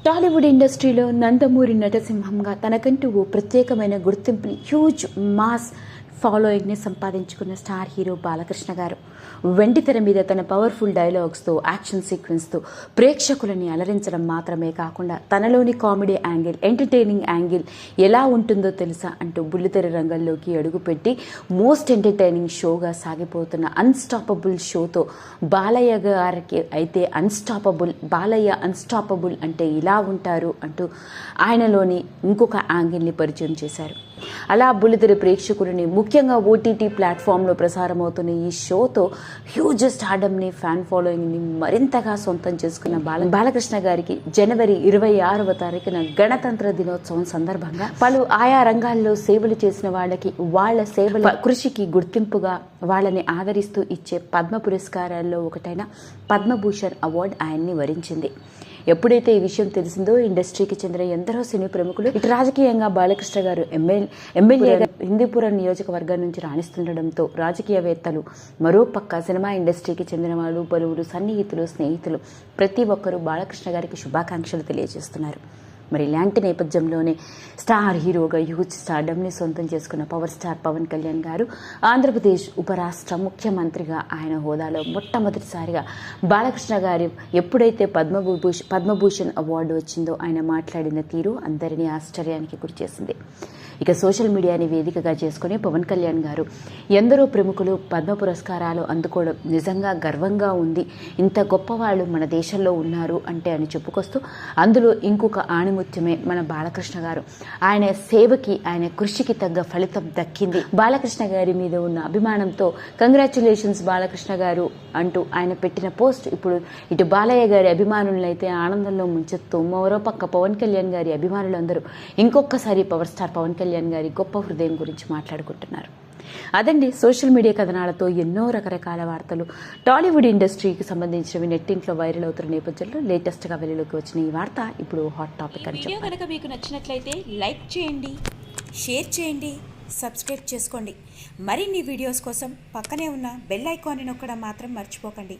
టాలీవుడ్ ఇండస్ట్రీలో నందమూరి నటసింహంగా తనకంటూ ఓ ప్రత్యేకమైన గుర్తింపుని హ్యూజ్ మాస్ ఫాలోయింగ్ని సంపాదించుకున్న స్టార్ హీరో బాలకృష్ణ గారు వెండితెర మీద తన పవర్ఫుల్ డైలాగ్స్తో యాక్షన్ సీక్వెన్స్తో ప్రేక్షకులని అలరించడం మాత్రమే కాకుండా తనలోని కామెడీ యాంగిల్ ఎంటర్టైనింగ్ యాంగిల్ ఎలా ఉంటుందో తెలుసా అంటూ బుల్లితెర రంగంలోకి అడుగుపెట్టి మోస్ట్ ఎంటర్టైనింగ్ షోగా సాగిపోతున్న అన్స్టాపబుల్ షోతో బాలయ్య గారికి అయితే బాలయ్య అన్స్టాపబుల్ అంటే ఇలా ఉంటారు అంటూ ఆయనలోని ఇంకొక యాంగిల్ని పరిచయం చేశారు. అలా బుల్లితెర ప్రేక్షకులని ముఖ్యంగా ఓటీటీ ప్లాట్ఫామ్లో ప్రసారమవుతున్న ఈ షోతో హ్యూజ్ స్టార్డమ్ని ఫ్యాన్ ఫాలోయింగ్ని మరింతగా సొంతం చేసుకున్న బాలకృష్ణ గారికి జనవరి 26వ తారీఖున గణతంత్ర దినోత్సవం సందర్భంగా పలు ఆయా రంగాల్లో సేవలు చేసిన వాళ్ళకి వాళ్ళ సేవల కృషికి గుర్తింపుగా వాళ్ళని ఆదరిస్తూ ఇచ్చే పద్మ పురస్కారాల్లో ఒకటైన పద్మభూషణ్ అవార్డు ఆయన్ని వరించింది. ఎప్పుడైతే ఈ విషయం తెలిసిందో ఇండస్ట్రీకి చెందిన ఎందరో సినీ ప్రముఖులు ఇటు రాజకీయంగా బాలకృష్ణ గారు ఎమ్మెల్యేగా హిందూపురం నియోజకవర్గం నుంచి రాణిస్తుండడంతో రాజకీయవేత్తలు, మరోపక్క సినిమా ఇండస్ట్రీకి చెందిన వాళ్ళు, పలువురు సన్నిహితులు, స్నేహితులు ప్రతి ఒక్కరూ బాలకృష్ణ గారికి శుభాకాంక్షలు తెలియజేస్తున్నారు. మరి ఇలాంటి నేపథ్యంలోనే స్టార్ హీరోగా హ్యూజ్ స్టార్డమ్ని సొంతం చేసుకున్న పవర్ స్టార్ పవన్ కళ్యాణ్ గారు ఆంధ్రప్రదేశ్ ఉపరాష్ట్ర ముఖ్యమంత్రిగా ఆయన హోదాలో మొట్టమొదటిసారిగా బాలకృష్ణ గారు ఎప్పుడైతే పద్మభూషణ్ అవార్డు వచ్చిందో ఆయన మాట్లాడిన తీరు అందరినీ ఆశ్చర్యానికి గురిచేసింది. ఇక సోషల్ మీడియాని వేదికగా చేసుకుని పవన్ కళ్యాణ్ గారు ఎందరో ప్రముఖులు పద్మ పురస్కారాలు అందుకోవడం నిజంగా గర్వంగా ఉంది, ఇంత గొప్పవాళ్ళు మన దేశంలో ఉన్నారు అంటే అని చెప్పుకొస్తూ అందులో ఇంకొక ఆణిముత్యమే మన బాలకృష్ణ గారు. ఆయన సేవకి, ఆయన కృషికి తగ్గ ఫలితం దక్కింది. బాలకృష్ణ గారి మీద ఉన్న అభిమానంతో కంగ్రాచ్యులేషన్స్ బాలకృష్ణ గారు అంటూ ఆయన పెట్టిన పోస్ట్ ఇప్పుడు ఇటు బాలయ్య గారి అభిమానులైతే ఆనందంలో ముంచెత్తూ, మరోపక్క పవన్ కళ్యాణ్ గారి అభిమానులందరూ ఇంకొకసారి పవర్ స్టార్ పవన్ కళ్యాణ్ గారి గొప్ప హృదయం గురించి మాట్లాడుకుంటున్నారు. అదండి సోషల్ మీడియా కథనాలతో ఎన్నో రకరకాల వార్తలు టాలీవుడ్ ఇండస్ట్రీకి సంబంధించినవి నెట్టింట్లో వైరల్ అవుతున్న నేపథ్యంలో లేటెస్ట్గా వెలుగులోకి వచ్చిన ఈ వార్త ఇప్పుడు హాట్ టాపిక్ అని వీడియో కనుక మీకు నచ్చినట్లయితే లైక్ చేయండి, షేర్ చేయండి, సబ్స్క్రైబ్ చేసుకోండి. మరిన్ని వీడియోస్ కోసం పక్కనే ఉన్న బెల్ ఐకాన్ని నొక్కడం మాత్రం మర్చిపోకండి.